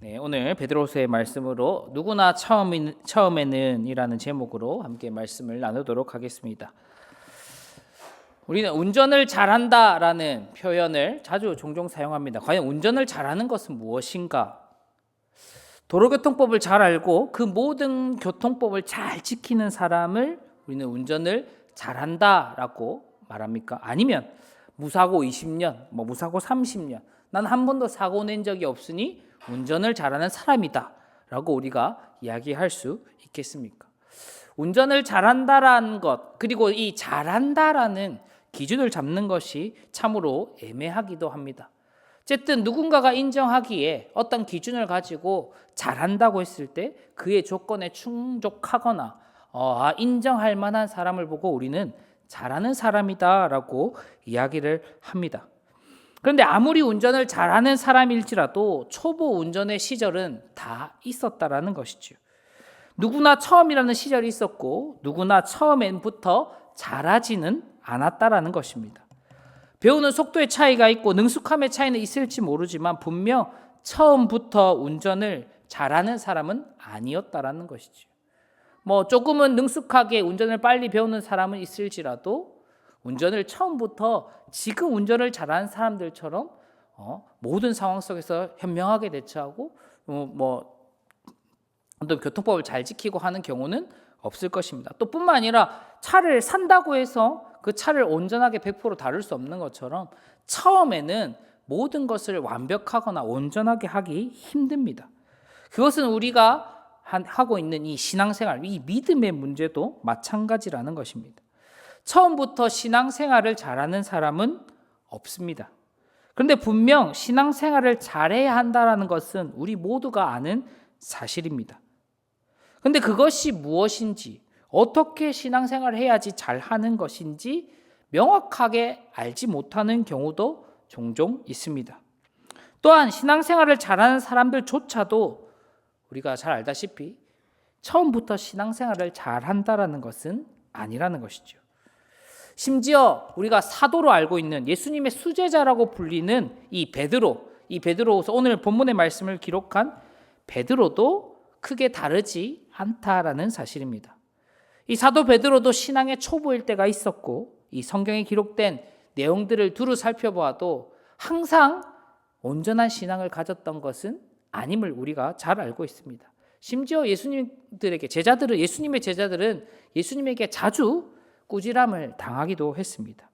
네, 오늘 베드로서의 말씀으로 누구나 처음에는 이라는 제목으로 함께 말씀을 나누도록 하겠습니다. 우리는 운전을 잘한다라는 표현을 종종 사용합니다. 과연 운전을 잘하는 것은 무엇인가? 도로교통법을 잘 알고 그 모든 교통법을 잘 지키는 사람을 우리는 운전을 잘한다라고 말합니까? 아니면 무사고 20년, 무사고 30년, 난 한 번도 사고 낸 적이 없으니 운전을 잘하는 사람이다 라고 우리가 이야기할 수 있겠습니까? 운전을 잘한다라는 것, 그리고 이 잘한다라는 기준을 잡는 것이 참으로 애매하기도 합니다. 어쨌든 누군가가 인정하기에 어떤 기준을 가지고 잘한다고 했을 때 그의 조건에 충족하거나 인정할 만한 사람을 보고 우리는 잘하는 사람이다 라고 이야기를 합니다. 그런데 아무리 운전을 잘하는 사람일지라도 초보 운전의 시절은 다 있었다라는 것이죠. 누구나 처음이라는 시절이 있었고 누구나 처음엔부터 잘하지는 않았다라는 것입니다. 배우는 속도의 차이가 있고 능숙함의 차이는 있을지 모르지만 분명 처음부터 운전을 잘하는 사람은 아니었다라는 것이죠. 조금은 능숙하게 운전을 빨리 배우는 사람은 있을지라도 운전을 처음부터 지금 운전을 잘하는 사람들처럼 모든 상황 속에서 현명하게 대처하고 어떤 교통법을 잘 지키고 하는 경우는 없을 것입니다. 또 뿐만 아니라 차를 산다고 해서 그 차를 온전하게 100% 다룰 수 없는 것처럼 처음에는 모든 것을 완벽하거나 온전하게 하기 힘듭니다. 그것은 우리가 하고 있는 이 신앙생활, 이 믿음의 문제도 마찬가지라는 것입니다. 처음부터 신앙생활을 잘하는 사람은 없습니다. 그런데 분명 신앙생활을 잘해야 한다는 것은 우리 모두가 아는 사실입니다. 그런데 그것이 무엇인지, 어떻게 신앙생활을 해야지 잘하는 것인지 명확하게 알지 못하는 경우도 종종 있습니다. 또한 신앙생활을 잘하는 사람들조차도 우리가 잘 알다시피 처음부터 신앙생활을 잘한다는 것은 아니라는 것이죠. 심지어 우리가 사도로 알고 있는 예수님의 수제자라고 불리는 이 베드로서 오늘 본문의 말씀을 기록한 베드로도 크게 다르지 않다라는 사실입니다. 이 사도 베드로도 신앙의 초보일 때가 있었고 이 성경에 기록된 내용들을 두루 살펴보아도 항상 온전한 신앙을 가졌던 것은 아님을 우리가 잘 알고 있습니다. 심지어 예수님의 제자들은 예수님에게 자주 꾸지람을 당하기도 했습니다.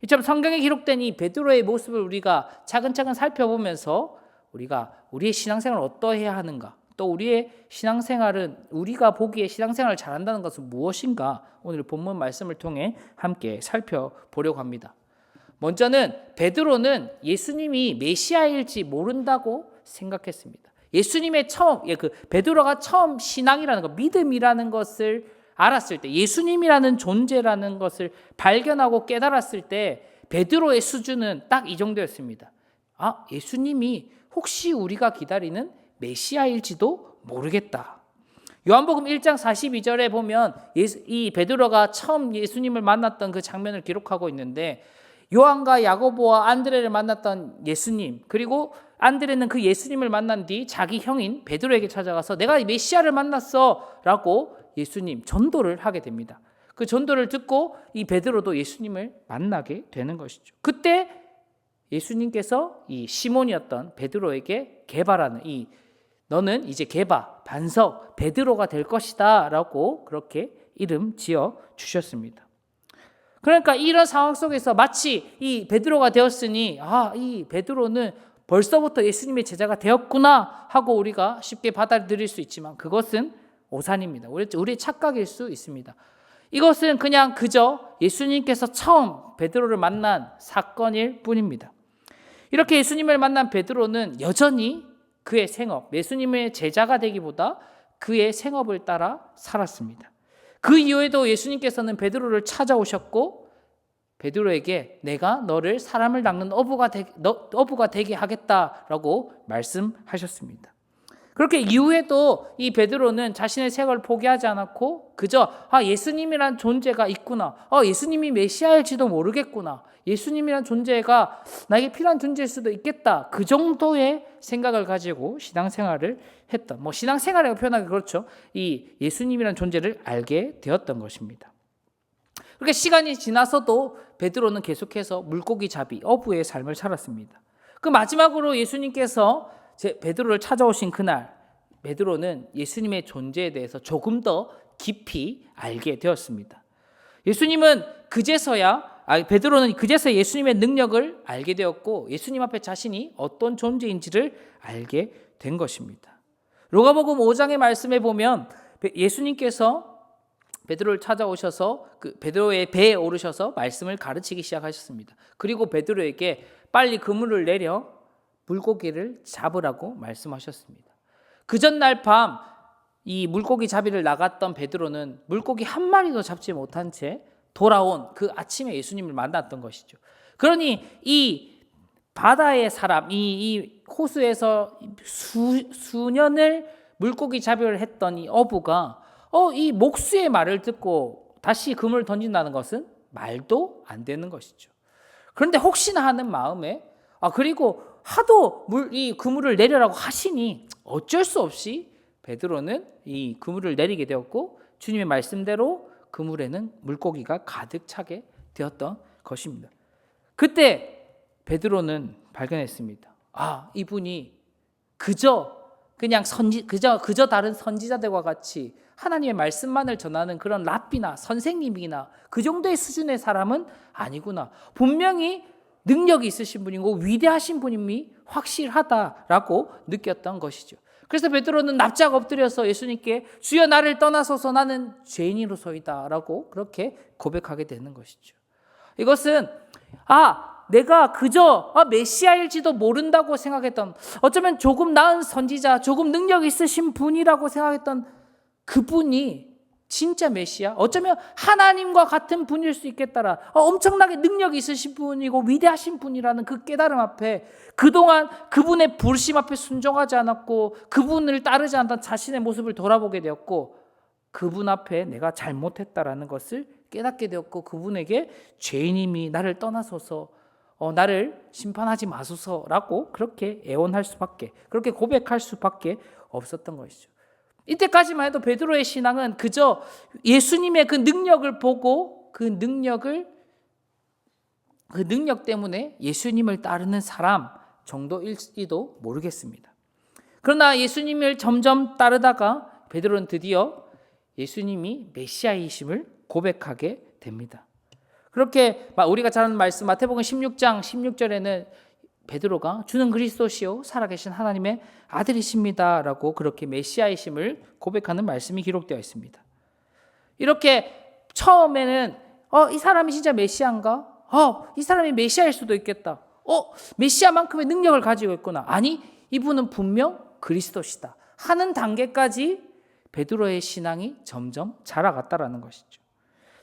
이처럼 성경에 기록된 이 베드로의 모습을 우리가 차근차근 살펴보면서 우리가 우리의 신앙생활을 어떠해야 하는가, 또 우리의 신앙생활은 우리가 보기에 신앙생활을 잘한다는 것은 무엇인가 오늘 본문 말씀을 통해 함께 살펴보려고 합니다. 먼저는 베드로는 예수님이 메시아일지 모른다고 생각했습니다. 베드로가 처음 신앙이라는 것, 믿음이라는 것을 알았을 때, 예수님이라는 존재라는 것을 발견하고 깨달았을 때 베드로의 수준은 딱 이 정도였습니다. 예수님이 혹시 우리가 기다리는 메시아일지도 모르겠다. 요한복음 1장 42절에 보면 이 베드로가 처음 예수님을 만났던 그 장면을 기록하고 있는데, 요한과 야고보와 안드레를 만났던 예수님, 그리고 안드레는 그 예수님을 만난 뒤 자기 형인 베드로에게 찾아가서 내가 메시아를 만났어 라고 예수님 전도를 하게 됩니다. 그 전도를 듣고 이 베드로도 예수님을 만나게 되는 것이죠. 그때 예수님께서 이 시몬이었던 베드로에게 게바라는 너는 이제 게바, 반석, 베드로가 될 것이다 라고 그렇게 이름 지어 주셨습니다. 그러니까 이런 상황 속에서 마치 이 베드로가 되었으니 이 베드로는 벌써부터 예수님의 제자가 되었구나 하고 우리가 쉽게 받아들일 수 있지만 그것은 오산입니다. 우리의 착각일 수 있습니다. 이것은 그저 예수님께서 처음 베드로를 만난 사건일 뿐입니다. 이렇게 예수님을 만난 베드로는 여전히 그의 생업, 예수님의 제자가 되기보다 그의 생업을 따라 살았습니다. 그 이후에도 예수님께서는 베드로를 찾아오셨고 베드로에게 내가 너를 사람을 낚는 어부가 되게 하겠다라고 말씀하셨습니다. 그렇게 이후에도 이 베드로는 자신의 생각을 포기하지 않았고 그저 예수님이란 존재가 있구나, 예수님이 메시아일지도 모르겠구나, 예수님이란 존재가 나에게 필요한 존재일 수도 있겠다, 그 정도의 생각을 가지고 신앙생활을 했던, 신앙생활이라고 표현하기 그렇죠. 이 예수님이란 존재를 알게 되었던 것입니다. 그렇게 시간이 지나서도 베드로는 계속해서 물고기 잡이, 어부의 삶을 살았습니다. 그 마지막으로 예수님께서 베드로를 찾아오신 그날, 베드로는 예수님의 존재에 대해서 조금 더 깊이 알게 되었습니다. 베드로는 그제서야 예수님의 능력을 알게 되었고 예수님 앞에 자신이 어떤 존재인지를 알게 된 것입니다. 로가복음 5장의 말씀에 보면 예수님께서 베드로를 찾아오셔서 베드로의 배에 오르셔서 말씀을 가르치기 시작하셨습니다. 그리고 베드로에게 빨리 그물을 내려 물고기를 잡으라고 말씀하셨습니다. 그 전날 밤 이 물고기 잡이를 나갔던 베드로는 물고기 한 마리도 잡지 못한 채 돌아온 그 아침에 예수님을 만났던 것이죠. 그러니 이 바다의 사람, 이 호수에서 수년을 물고기 잡이를 했던 이 어부가 이 목수의 말을 듣고 다시 그물을 던진다는 것은 말도 안 되는 것이죠. 그런데 혹시나 하는 마음에 그리고 하도 이 그물을 내려라고 하시니 어쩔 수 없이 베드로는 이 그물을 내리게 되었고 주님의 말씀대로 그물에는 물고기가 가득 차게 되었던 것입니다. 그때 베드로는 발견했습니다. 이분이 그저 다른 선지자들과 같이 하나님의 말씀만을 전하는 그런 랍비나 선생님이나 그 정도의 수준의 사람은 아니구나. 분명히 능력이 있으신 분이고 위대하신 분임이 확실하다라고 느꼈던 것이죠. 그래서 베드로는 납작 엎드려서 예수님께 주여 나를 떠나소서 나는 죄인으로서이다 라고 그렇게 고백하게 되는 것이죠. 이것은 내가 그저 메시아일지도 모른다고 생각했던, 어쩌면 조금 나은 선지자, 조금 능력 있으신 분이라고 생각했던 그분이 진짜 메시아, 어쩌면 하나님과 같은 분일 수 있겠다라, 엄청나게 능력이 있으신 분이고 위대하신 분이라는 그 깨달음 앞에 그동안 그분의 부르심 앞에 순종하지 않았고 그분을 따르지 않던 자신의 모습을 돌아보게 되었고 그분 앞에 내가 잘못했다라는 것을 깨닫게 되었고 그분에게 죄인임이 나를 떠나소서, 나를 심판하지 마소서라고 그렇게 애원할 수밖에, 그렇게 고백할 수밖에 없었던 것이죠. 이때까지만 해도 베드로의 신앙은 그저 예수님의 그 능력을 보고 그 능력 때문에 예수님을 따르는 사람 정도일지도 모르겠습니다. 그러나 예수님을 점점 따르다가 베드로는 드디어 예수님이 메시아이심을 고백하게 됩니다. 그렇게 우리가 잘 아는 말씀 마태복음 16장 16절에는 베드로가 주는 그리스도시요 살아계신 하나님의 아들이십니다 라고 그렇게 메시아이심을 고백하는 말씀이 기록되어 있습니다. 이렇게 처음에는 이 사람이 진짜 메시아인가? 이 사람이 메시아일 수도 있겠다. 메시아만큼의 능력을 가지고 있구나. 아니, 이분은 분명 그리스도시다 하는 단계까지 베드로의 신앙이 점점 자라갔다라는 것이죠.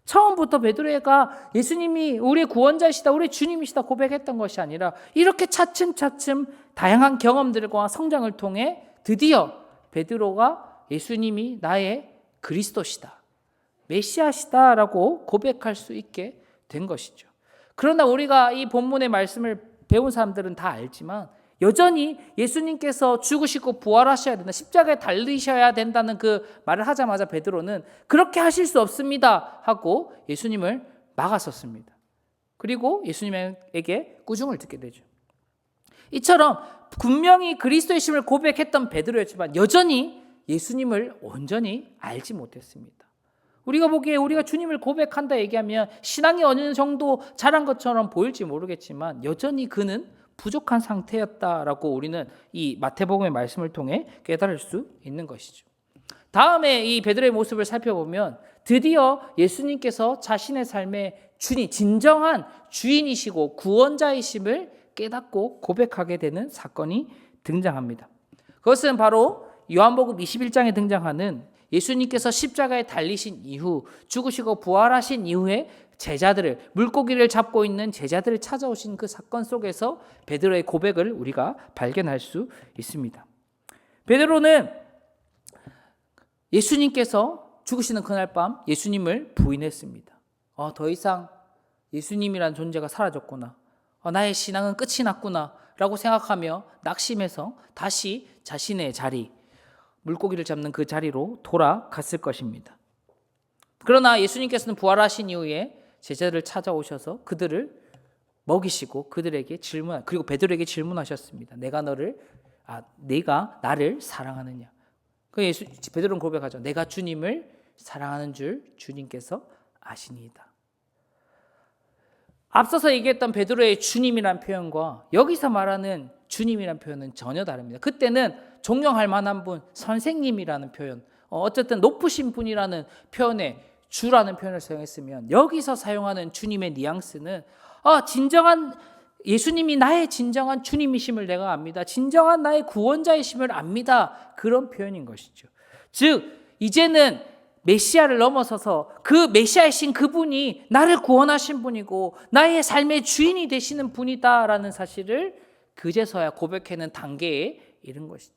처음부터 베드로가 예수님이 우리의 구원자이시다, 우리의 주님이시다 고백했던 것이 아니라 이렇게 차츰차츰 다양한 경험들과 성장을 통해 드디어 베드로가 예수님이 나의 그리스도시다, 메시아시다라고 고백할 수 있게 된 것이죠. 그러나 우리가 이 본문의 말씀을 배운 사람들은 다 알지만 여전히 예수님께서 죽으시고 부활하셔야 된다, 십자가에 달리셔야 된다는 그 말을 하자마자 베드로는 그렇게 하실 수 없습니다 하고 예수님을 막았었습니다. 그리고 예수님에게 꾸중을 듣게 되죠. 이처럼 분명히 그리스도의 심을 고백했던 베드로였지만 여전히 예수님을 온전히 알지 못했습니다. 우리가 보기에 우리가 주님을 고백한다 얘기하면 신앙이 어느 정도 자란 것처럼 보일지 모르겠지만 여전히 그는 부족한 상태였다라고 우리는 이 마태복음의 말씀을 통해 깨달을 수 있는 것이죠. 다음에 이 베드로의 모습을 살펴보면 드디어 예수님께서 자신의 삶의 진정한 주인이시고 구원자이심을 깨닫고 고백하게 되는 사건이 등장합니다. 그것은 바로 요한복음 21장에 등장하는 예수님께서 십자가에 달리신 이후 죽으시고 부활하신 이후에 물고기를 잡고 있는 제자들을 찾아오신 그 사건 속에서 베드로의 고백을 우리가 발견할 수 있습니다. 베드로는 예수님께서 죽으시는 그날 밤 예수님을 부인했습니다. 더 이상 예수님이란 존재가 사라졌구나. 나의 신앙은 끝이 났구나 라고 생각하며 낙심해서 다시 자신의 자리, 물고기를 잡는 그 자리로 돌아갔을 것입니다. 그러나 예수님께서는 부활하신 이후에 제자들을 찾아오셔서 그들을 먹이시고 그들에게 그리고 베드로에게 질문하셨습니다. 내가 나를 사랑하느냐? 베드로는 고백하죠. 내가 주님을 사랑하는 줄 주님께서 아시니이다. 앞서서 얘기했던 베드로의 주님이란 표현과 여기서 말하는 주님이란 표현은 전혀 다릅니다. 그때는 존경할 만한 분, 선생님이라는 표현, 어쨌든 높으신 분이라는 표현에 주라는 표현을 사용했으면 여기서 사용하는 주님의 뉘앙스는 진정한 예수님이 나의 진정한 주님이심을 내가 압니다. 진정한 나의 구원자이심을 압니다. 그런 표현인 것이죠. 즉 이제는 메시아를 넘어서서 그 메시아이신 그분이 나를 구원하신 분이고 나의 삶의 주인이 되시는 분이다라는 사실을 그제서야 고백하는 단계에 이른 것이죠.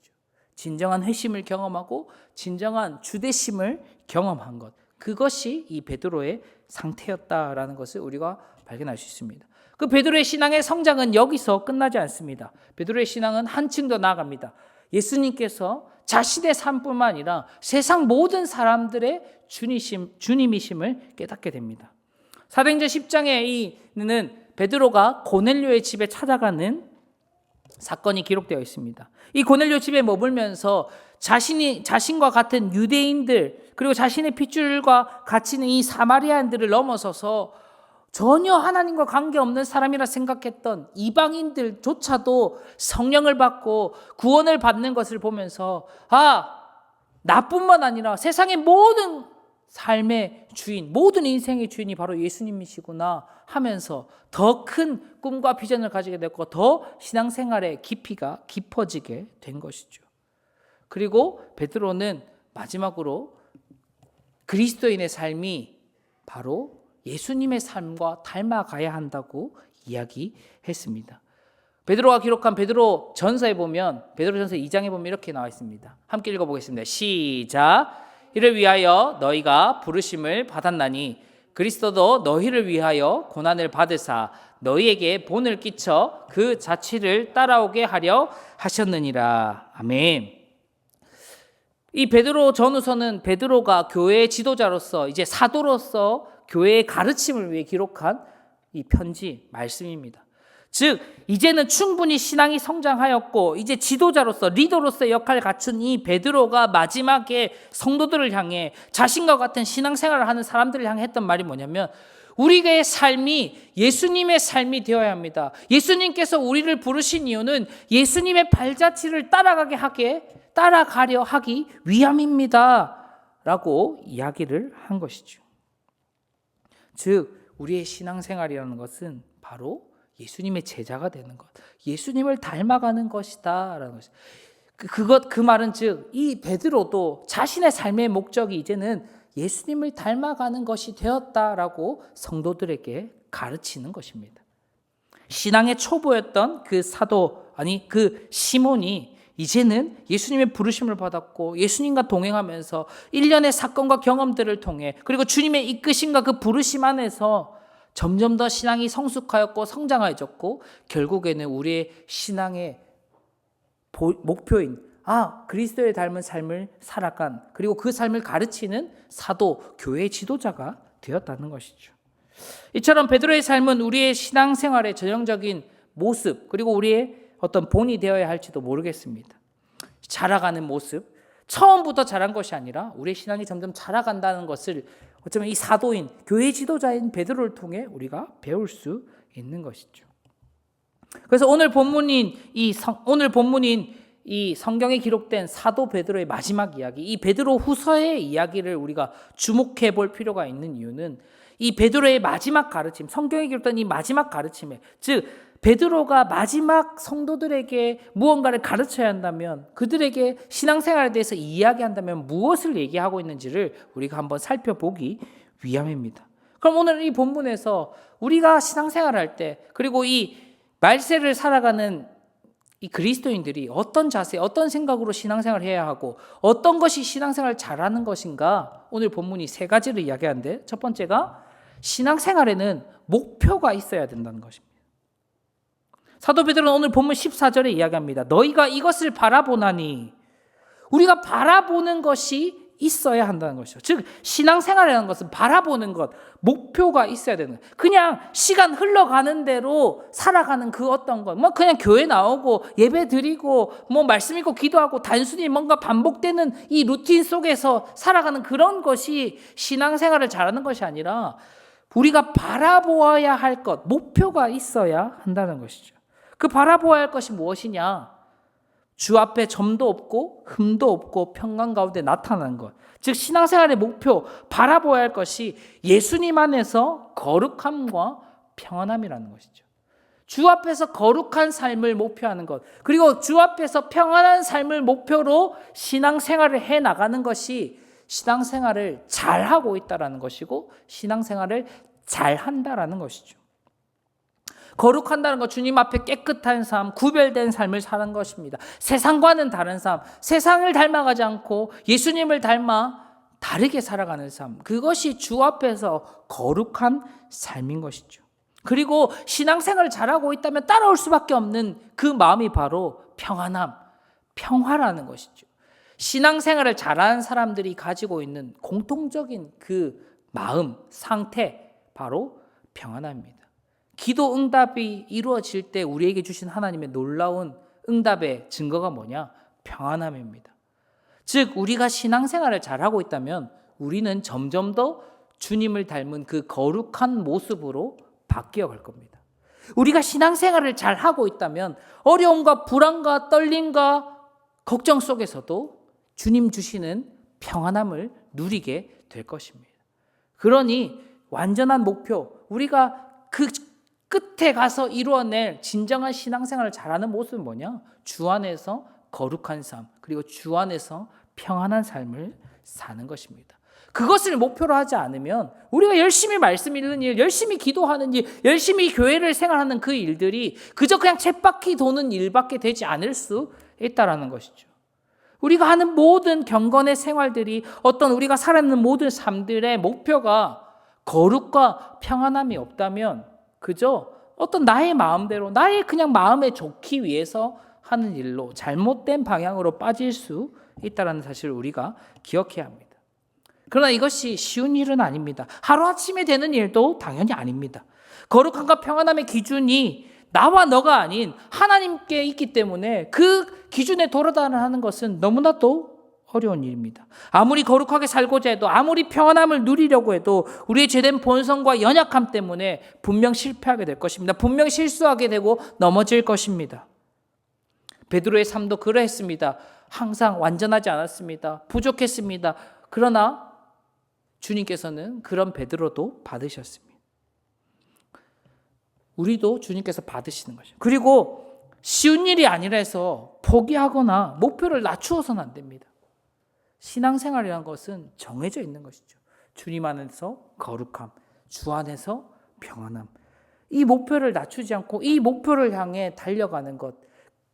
진정한 회심을 경험하고 진정한 주되심을 경험한 것, 그것이 이 베드로의 상태였다라는 것을 우리가 발견할 수 있습니다. 그 베드로의 신앙의 성장은 여기서 끝나지 않습니다. 베드로의 신앙은 한층 더 나아갑니다. 예수님께서 자신의 삶뿐만 아니라 세상 모든 사람들의 주님이심을 깨닫게 됩니다. 사도행전 10장에는 베드로가 고넬료의 집에 찾아가는 사건이 기록되어 있습니다. 이 고넬료 집에 머물면서 자신과 같은 유대인들 그리고 자신의 핏줄과 같이 있는 이 사마리아인들을 넘어서서 전혀 하나님과 관계없는 사람이라 생각했던 이방인들조차도 성령을 받고 구원을 받는 것을 보면서 나뿐만 아니라 세상의 모든 삶의 주인, 모든 인생의 주인이 바로 예수님이시구나 하면서 더 큰 꿈과 비전을 가지게 됐고 더 신앙생활의 깊이가 깊어지게 된 것이죠. 그리고 베드로는 마지막으로 그리스도인의 삶이 바로 예수님의 삶과 닮아가야 한다고 이야기했습니다. 베드로가 기록한 베드로 전서에 보면 베드로 전서 2장에 보면 이렇게 나와 있습니다. 함께 읽어보겠습니다. 시작. 이를 위하여 너희가 부르심을 받았나니 그리스도도 너희를 위하여 고난을 받으사 너희에게 본을 끼쳐 그 자취를 따라오게 하려 하셨느니라. 아멘. 이 베드로 전후서는 베드로가 교회의 지도자로서 이제 사도로서 교회의 가르침을 위해 기록한 이 편지 말씀입니다. 즉 이제는 충분히 신앙이 성장하였고 이제 지도자로서 리더로서의 역할을 갖춘 이 베드로가 마지막에 성도들을 향해 자신과 같은 신앙생활을 하는 사람들을 향해 했던 말이 뭐냐면 우리의 삶이 예수님의 삶이 되어야 합니다. 예수님께서 우리를 부르신 이유는 예수님의 발자취를 따라가려 하기 위함입니다 라고 이야기를 한 것이죠. 즉 우리의 신앙생활이라는 것은 바로 예수님의 제자가 되는 것, 예수님을 닮아가는 것이다 라는 것이죠. 그 말은 즉 이 베드로도 자신의 삶의 목적이 이제는 예수님을 닮아가는 것이 되었다라고 성도들에게 가르치는 것입니다. 신앙의 초보였던 그 시몬이 이제는 예수님의 부르심을 받았고 예수님과 동행하면서 일련의 사건과 경험들을 통해 그리고 주님의 이끄심과 그 부르심 안에서 점점 더 신앙이 성숙하였고 성장해졌고 결국에는 우리의 신앙의 목표인 그리스도의 닮은 삶을 살아간 그리고 그 삶을 가르치는 사도, 교회의 지도자가 되었다는 것이죠. 이처럼 베드로의 삶은 우리의 신앙생활의 전형적인 모습 그리고 우리의 어떤 본이 되어야 할지도 모르겠습니다. 자라가는 모습, 처음부터 자란 것이 아니라 우리의 신앙이 점점 자라간다는 것을 어쩌면 이 사도인, 교회 지도자인 베드로를 통해 우리가 배울 수 있는 것이죠. 그래서 오늘 본문인 이 성경에 기록된 사도 베드로의 마지막 이야기, 이 베드로 후서의 이야기를 우리가 주목해 볼 필요가 있는 이유는 이 베드로의 마지막 가르침, 성경에 기록된 이 마지막 가르침에, 즉 베드로가 마지막 성도들에게 무언가를 가르쳐야 한다면, 그들에게 신앙생활에 대해서 이야기한다면 무엇을 얘기하고 있는지를 우리가 한번 살펴보기 위함입니다. 그럼 오늘 이 본문에서 우리가 신앙생활을 할 때, 그리고 이 말세를 살아가는 이 그리스도인들이 어떤 자세, 어떤 생각으로 신앙생활을 해야 하고 어떤 것이 신앙생활을 잘하는 것인가? 오늘 본문이 세 가지를 이야기하는데 첫 번째가 신앙생활에는 목표가 있어야 된다는 것입니다. 사도 베드로는 오늘 본문 14절에 이야기합니다. 너희가 이것을 바라보나니, 우리가 바라보는 것이 있어야 한다는 것이죠. 즉 신앙생활이라는 것은 바라보는 것, 목표가 있어야 되는 거예요. 그냥 시간 흘러가는 대로 살아가는 그 어떤 것, 뭐 그냥 교회 나오고 예배 드리고 뭐 말씀 읽고 기도하고 단순히 뭔가 반복되는 이 루틴 속에서 살아가는 그런 것이 신앙생활을 잘하는 것이 아니라 우리가 바라보아야 할 것, 목표가 있어야 한다는 것이죠. 그 바라보아야 할 것이 무엇이냐? 주 앞에 점도 없고 흠도 없고 평강 가운데 나타나는 것. 즉 신앙생활의 목표, 바라보아야 할 것이 예수님 안에서 거룩함과 평안함이라는 것이죠. 주 앞에서 거룩한 삶을 목표하는 것, 그리고 주 앞에서 평안한 삶을 목표로 신앙생활을 해나가는 것이 신앙생활을 잘하고 있다는 것이고 신앙생활을 잘한다는 것이죠. 거룩한다는 것, 주님 앞에 깨끗한 삶, 구별된 삶을 사는 것입니다. 세상과는 다른 삶, 세상을 닮아가지 않고 예수님을 닮아 다르게 살아가는 삶, 그것이 주 앞에서 거룩한 삶인 것이죠. 그리고 신앙생활을 잘하고 있다면 따라올 수밖에 없는 그 마음이 바로 평안함, 평화라는 것이죠. 신앙생활을 잘하는 사람들이 가지고 있는 공통적인 그 마음, 상태, 바로 평안함입니다. 기도 응답이 이루어질 때 우리에게 주신 하나님의 놀라운 응답의 증거가 뭐냐? 평안함입니다. 즉 우리가 신앙생활을 잘하고 있다면 우리는 점점 더 주님을 닮은 그 거룩한 모습으로 바뀌어 갈 겁니다. 우리가 신앙생활을 잘하고 있다면 어려움과 불안과 떨림과 걱정 속에서도 주님 주시는 평안함을 누리게 될 것입니다. 그러니 완전한 목표, 우리가 그 끝에 가서 이루어낼 진정한 신앙생활을 잘하는 모습은 뭐냐? 주 안에서 거룩한 삶, 그리고 주 안에서 평안한 삶을 사는 것입니다. 그것을 목표로 하지 않으면 우리가 열심히 말씀 읽는 일, 열심히 기도하는 일, 열심히 교회를 생활하는 그 일들이 그저 그냥 쳇바퀴 도는 일밖에 되지 않을 수 있다는 것이죠. 우리가 하는 모든 경건의 생활들이, 어떤 우리가 살아가는 모든 삶들의 목표가 거룩과 평안함이 없다면 그저 어떤 나의 마음대로, 나의 그냥 마음에 좋기 위해서 하는 일로 잘못된 방향으로 빠질 수 있다는 사실을 우리가 기억해야 합니다. 그러나 이것이 쉬운 일은 아닙니다. 하루아침에 되는 일도 당연히 아닙니다. 거룩함과 평안함의 기준이 나와 너가 아닌 하나님께 있기 때문에 그 기준에 돌아다니는 것은 너무나도 어려운 일입니다. 아무리 거룩하게 살고자 해도, 아무리 평안함을 누리려고 해도 우리의 죄된 본성과 연약함 때문에 분명 실패하게 될 것입니다. 분명 실수하게 되고 넘어질 것입니다. 베드로의 삶도 그러했습니다. 항상 완전하지 않았습니다. 부족했습니다. 그러나 주님께서는 그런 베드로도 받으셨습니다. 우리도 주님께서 받으시는 것이죠. 그리고 쉬운 일이 아니라 해서 포기하거나 목표를 낮추어서는 안 됩니다. 신앙생활이라는 것은 정해져 있는 것이죠. 주님 안에서 거룩함, 주 안에서 평안함. 이 목표를 낮추지 않고 이 목표를 향해 달려가는 것,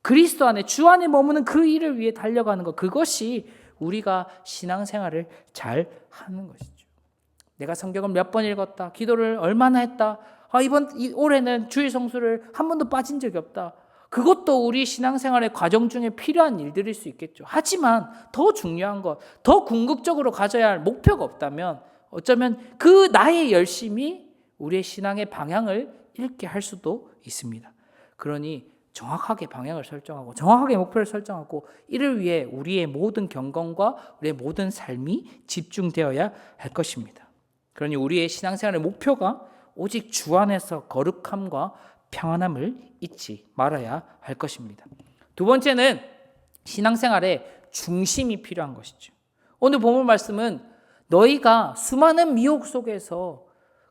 그리스도 안에, 주 안에 머무는 그 일을 위해 달려가는 것, 그것이 우리가 신앙생활을 잘 하는 것이죠. 내가 성경을 몇 번 읽었다, 기도를 얼마나 했다, 올해는 주일 성수를 한 번도 빠진 적이 없다. 그것도 우리 신앙생활의 과정 중에 필요한 일들일 수 있겠죠. 하지만 더 중요한 것, 더 궁극적으로 가져야 할 목표가 없다면 어쩌면 그 나의 열심이 우리의 신앙의 방향을 잃게 할 수도 있습니다. 그러니 정확하게 방향을 설정하고 정확하게 목표를 설정하고 이를 위해 우리의 모든 경건과 우리의 모든 삶이 집중되어야 할 것입니다. 그러니 우리의 신앙생활의 목표가 오직 주 안에서 거룩함과 평안함을 잊지 말아야 할 것입니다. 두 번째는 신앙생활에 중심이 필요한 것이죠. 오늘 본문 말씀은 너희가 수많은 미혹 속에서,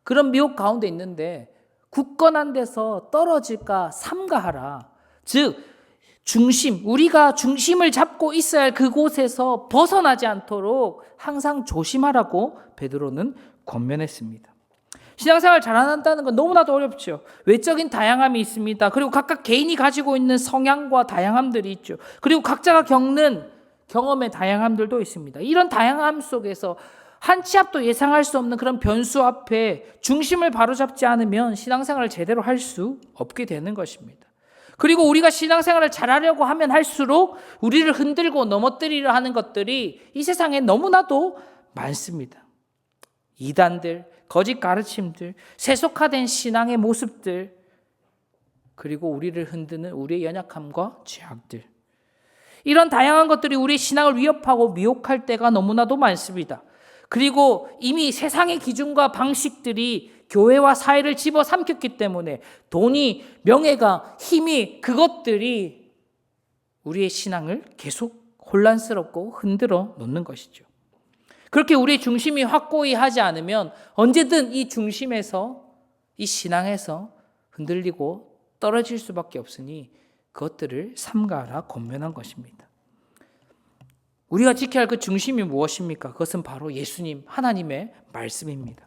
그런 미혹 가운데 있는데 굳건한 데서 떨어질까 삼가하라. 즉 중심, 우리가 중심을 잡고 있어야 할 그곳에서 벗어나지 않도록 항상 조심하라고 베드로는 권면했습니다. 신앙생활 잘 안 한다는 건 너무나도 어렵죠. 외적인 다양함이 있습니다. 그리고 각각 개인이 가지고 있는 성향과 다양함들이 있죠. 그리고 각자가 겪는 경험의 다양함들도 있습니다. 이런 다양함 속에서 한 치 앞도 예상할 수 없는 그런 변수 앞에 중심을 바로잡지 않으면 신앙생활을 제대로 할 수 없게 되는 것입니다. 그리고 우리가 신앙생활을 잘하려고 하면 할수록 우리를 흔들고 넘어뜨리려 하는 것들이 이 세상에 너무나도 많습니다. 이단들, 거짓 가르침들, 세속화된 신앙의 모습들, 그리고 우리를 흔드는 우리의 연약함과 죄악들. 이런 다양한 것들이 우리의 신앙을 위협하고 미혹할 때가 너무나도 많습니다. 그리고 이미 세상의 기준과 방식들이 교회와 사회를 집어삼켰기 때문에 돈이, 명예가, 힘이, 그것들이 우리의 신앙을 계속 혼란스럽고 흔들어 놓는 것이죠. 그렇게 우리의 중심이 확고히 하지 않으면 언제든 이 중심에서, 이 신앙에서 흔들리고 떨어질 수밖에 없으니 그것들을 삼가하라 권면한 것입니다. 우리가 지켜야 할 그 중심이 무엇입니까? 그것은 바로 예수님, 하나님의 말씀입니다.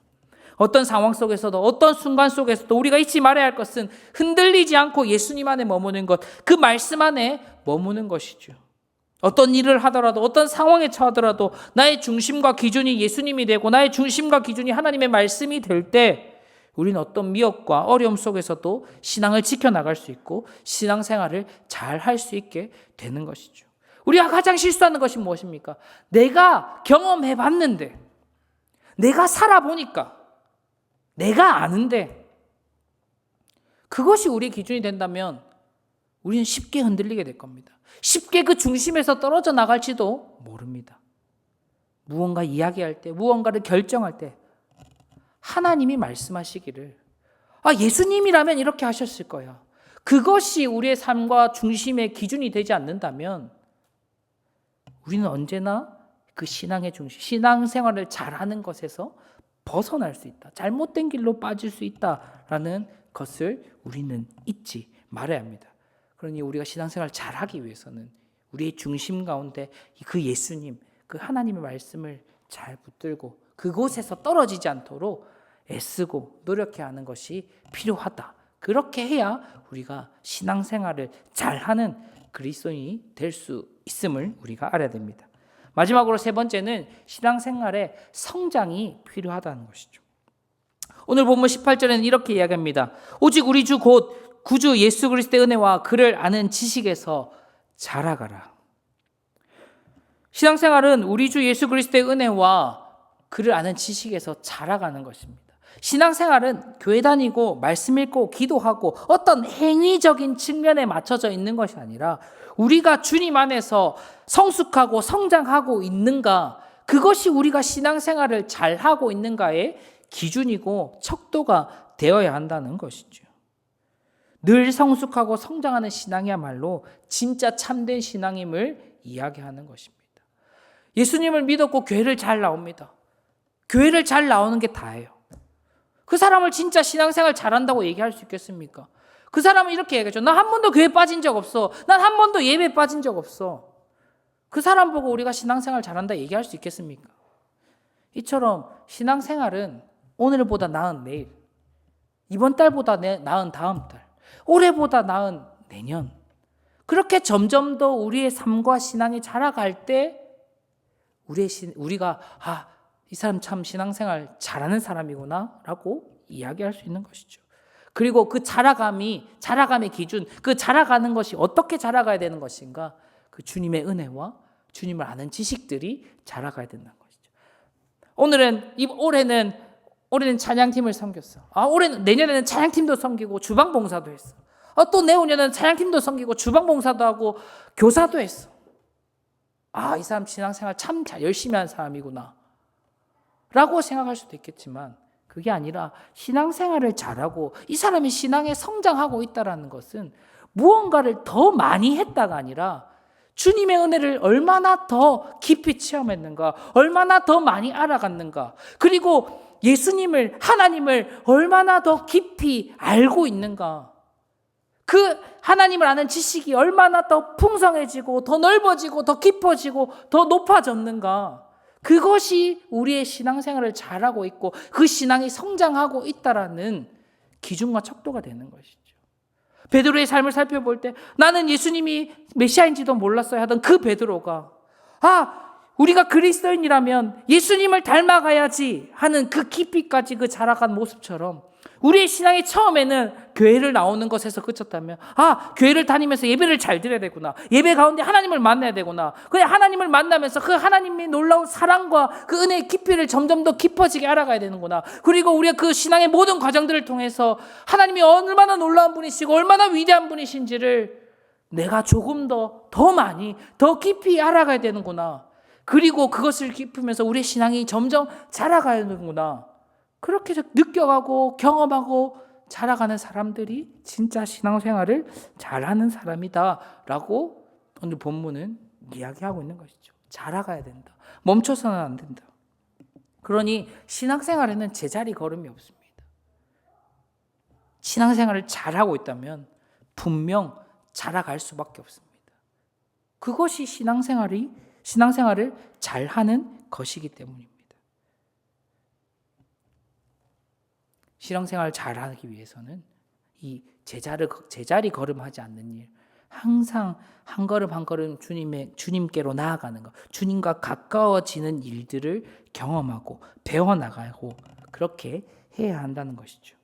어떤 상황 속에서도, 어떤 순간 속에서도 우리가 잊지 말아야 할 것은 흔들리지 않고 예수님 안에 머무는 것, 그 말씀 안에 머무는 것이죠. 어떤 일을 하더라도, 어떤 상황에 처하더라도 나의 중심과 기준이 예수님이 되고 나의 중심과 기준이 하나님의 말씀이 될 때 우리는 어떤 미혹과 어려움 속에서도 신앙을 지켜나갈 수 있고 신앙생활을 잘 할 수 있게 되는 것이죠. 우리가 가장 실수하는 것이 무엇입니까? 내가 경험해봤는데, 내가 살아보니까, 내가 아는데, 그것이 우리의 기준이 된다면 우리는 쉽게 흔들리게 될 겁니다. 쉽게 그 중심에서 떨어져 나갈지도 모릅니다. 무언가 이야기할 때, 무언가를 결정할 때 하나님이 말씀하시기를, 예수님이라면 이렇게 하셨을 거야. 그것이 우리의 삶과 중심의 기준이 되지 않는다면 우리는 언제나 그 신앙의 중심, 신앙생활을 잘하는 것에서 벗어날 수 있다. 잘못된 길로 빠질 수 있다라는 것을 우리는 잊지 말아야 합니다. 그러니 우리가 신앙생활을 잘하기 위해서는 우리의 중심 가운데 그 예수님, 그 하나님의 말씀을 잘 붙들고 그곳에서 떨어지지 않도록 애쓰고 노력해야 하는 것이 필요하다. 그렇게 해야 우리가 신앙생활을 잘하는 그리스도인이 될 수 있음을 우리가 알아야 됩니다. 마지막으로 세 번째는 신앙생활의 성장이 필요하다는 것이죠. 오늘 본문 18절에는 이렇게 이야기합니다. 오직 우리 주 곧 구주 예수 그리스도의 은혜와 그를 아는 지식에서 자라가라. 신앙생활은 우리 주 예수 그리스도의 은혜와 그를 아는 지식에서 자라가는 것입니다. 신앙생활은 교회 다니고 말씀 읽고 기도하고 어떤 행위적인 측면에 맞춰져 있는 것이 아니라 우리가 주님 안에서 성숙하고 성장하고 있는가, 그것이 우리가 신앙생활을 잘하고 있는가의 기준이고 척도가 되어야 한다는 것이죠. 늘 성숙하고 성장하는 신앙이야말로 진짜 참된 신앙임을 이야기하는 것입니다. 예수님을 믿었고 교회를 잘 나옵니다. 교회를 잘 나오는 게 다예요. 그 사람을 진짜 신앙생활 잘한다고 얘기할 수 있겠습니까? 그 사람은 이렇게 얘기하죠. 나 한 번도 교회 빠진 적 없어. 난 한 번도 예배 빠진 적 없어. 그 사람 보고 우리가 신앙생활 잘한다 얘기할 수 있겠습니까? 이처럼 신앙생활은 오늘보다 나은 내일, 이번 달보다 나은 다음 달, 올해보다 나은 내년, 그렇게 점점 더 우리의 삶과 신앙이 자라갈 때 우리가 이 사람 참 신앙생활 잘하는 사람이구나 라고 이야기할 수 있는 것이죠. 그리고 그 자라감의 기준, 그 자라가는 것이 어떻게 자라가야 되는 것인가, 그 주님의 은혜와 주님을 아는 지식들이 자라가야 된다는 것이죠. 올해는 찬양팀을 섬겼어. 내년에는 찬양팀도 섬기고 주방봉사도 했어. 또 내후년에는 찬양팀도 섬기고 주방봉사도 하고 교사도 했어. 이 사람 신앙생활 참 열심히 한 사람이구나 라고 생각할 수도 있겠지만, 그게 아니라 신앙생활을 잘하고 이 사람이 신앙에 성장하고 있다는 것은 무언가를 더 많이 했다가 아니라 주님의 은혜를 얼마나 더 깊이 체험했는가, 얼마나 더 많이 알아갔는가, 그리고 예수님을, 하나님을 얼마나 더 깊이 알고 있는가, 그 하나님을 아는 지식이 얼마나 더 풍성해지고 더 넓어지고 더 깊어지고 더 높아졌는가, 그것이 우리의 신앙생활을 잘하고 있고 그 신앙이 성장하고 있다라는 기준과 척도가 되는 것이죠. 베드로의 삶을 살펴볼 때 나는 예수님이 메시아인지도 몰랐어야 하던 그 베드로가 우리가 그리스도인이라면 예수님을 닮아가야지 하는 그 깊이까지 그 자라간 모습처럼 우리의 신앙이 처음에는 교회를 나오는 것에서 그쳤다면 교회를 다니면서 예배를 잘 드려야 되구나. 예배 가운데 하나님을 만나야 되구나. 그냥 하나님을 만나면서 그 하나님의 놀라운 사랑과 그 은혜의 깊이를 점점 더 깊어지게 알아가야 되는구나. 그리고 우리가 그 신앙의 모든 과정들을 통해서 하나님이 얼마나 놀라운 분이시고 얼마나 위대한 분이신지를 내가 조금 더 많이 더 깊이 알아가야 되는구나. 그리고 그것을 깊으면서 우리의 신앙이 점점 자라가야 되는구나. 그렇게 느껴가고 경험하고 자라가는 사람들이 진짜 신앙생활을 잘하는 사람이다 라고 오늘 본문은 이야기하고 있는 것이죠. 자라가야 된다. 멈춰서는 안 된다. 그러니 신앙생활에는 제자리 걸음이 없습니다. 신앙생활을 잘하고 있다면 분명 자라갈 수밖에 없습니다. 그것이 신앙생활을 잘하는 것이기 때문입니다. 신앙생활을 잘하기 위해서는 이 제자리 걸음하지 않는 일, 항상 한 걸음 한 걸음 주님께로 나아가는 것, 주님과 가까워지는 일들을 경험하고 배워나가고 그렇게 해야 한다는 것이죠.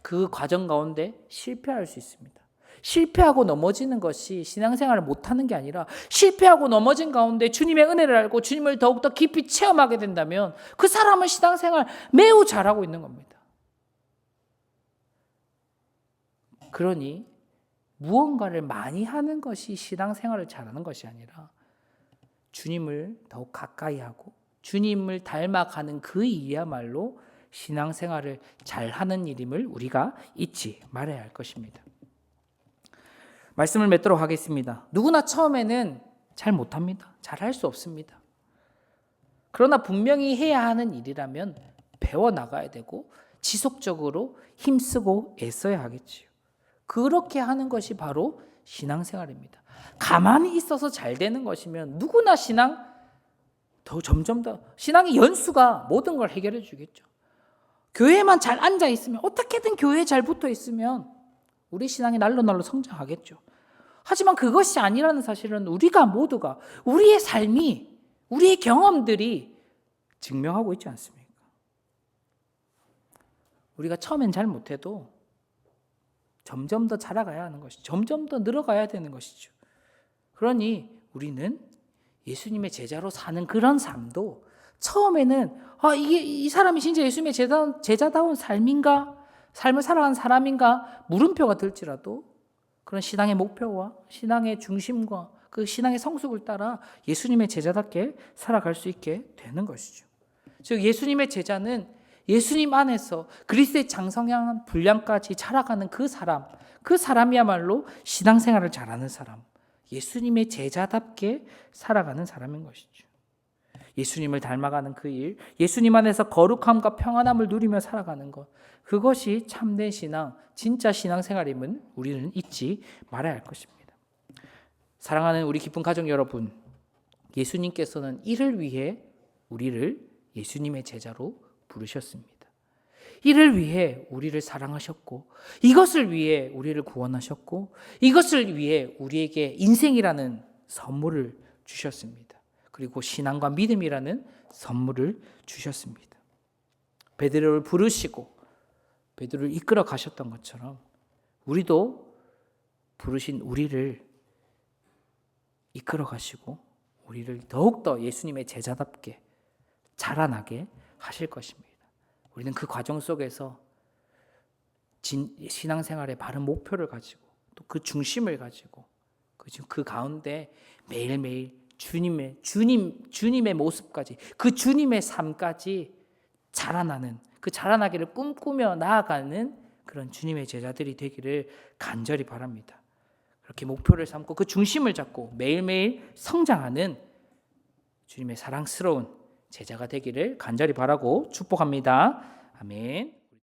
그 과정 가운데 실패할 수 있습니다. 실패하고 넘어지는 것이 신앙생활을 못하는 게 아니라 실패하고 넘어진 가운데 주님의 은혜를 알고 주님을 더욱더 깊이 체험하게 된다면 그 사람은 신앙생활 매우 잘하고 있는 겁니다. 그러니 무언가를 많이 하는 것이 신앙생활을 잘하는 것이 아니라 주님을 더욱 가까이 하고 주님을 닮아가는 그 일이야말로 신앙생활을 잘하는 일임을 우리가 잊지 말아야 할 것입니다. 말씀을 맺도록 하겠습니다. 누구나 처음에는 잘 못합니다. 잘할 수 없습니다. 그러나 분명히 해야 하는 일이라면 배워나가야 되고 지속적으로 힘쓰고 애써야 하겠지요. 그렇게 하는 것이 바로 신앙생활입니다. 가만히 있어서 잘 되는 것이면 누구나 점점 더 신앙의 연수가 모든 걸 해결해 주겠죠. 교회에만 잘 앉아 있으면 어떻게든 교회에 잘 붙어 있으면 우리 신앙이 날로 성장하겠죠. 하지만 그것이 아니라는 사실은 우리가 모두가 우리의 삶이 우리의 경험들이 증명하고 있지 않습니까? 우리가 처음엔 잘 못해도 점점 더 자라가야 하는 것이죠. 점점 더 늘어가야 되는 것이죠. 그러니 우리는 예수님의 제자로 사는 그런 삶도 처음에는 이 사람이 진짜 예수님의 제자다운 삶인가? 삶을 살아가는 사람인가? 물음표가 들지라도 그런 신앙의 목표와 신앙의 중심과 그 신앙의 성숙을 따라 예수님의 제자답게 살아갈 수 있게 되는 것이죠. 즉 예수님의 제자는 예수님 안에서 그리스도의 장성한 분량까지 자라가는 그 사람이야말로 신앙생활을 잘하는 사람, 예수님의 제자답게 살아가는 사람인 것이죠. 예수님을 닮아가는 그 일, 예수님 안에서 거룩함과 평안함을 누리며 살아가는 것, 그것이 참된 신앙, 진짜 신앙생활임은 우리는 잊지 말아야 할 것입니다. 사랑하는 우리 기쁜 가족 여러분, 예수님께서는 이를 위해 우리를 예수님의 제자로 부르셨습니다. 이를 위해 우리를 사랑하셨고 이것을 위해 우리를 구원하셨고 이것을 위해 우리에게 인생이라는 선물을 주셨습니다. 그리고 신앙과 믿음이라는 선물을 주셨습니다. 베드로를 부르시고 베드로를 이끌어 가셨던 것처럼 우리도 부르신 우리를 이끌어 가시고 우리를 더욱더 예수님의 제자답게 자라나게 하실 것입니다. 우리는 그 과정 속에서 신앙생활의 바른 목표를 가지고 또 그 중심을 가지고 그 가운데 매일매일 주님의 모습까지 그 주님의 삶까지 자라나는 그 자라나기를 꿈꾸며 나아가는 그런 주님의 제자들이 되기를 간절히 바랍니다. 그렇게 목표를 삼고 그 중심을 잡고 매일매일 성장하는 주님의 사랑스러운 제자가 되기를 간절히 바라고 축복합니다. 아멘.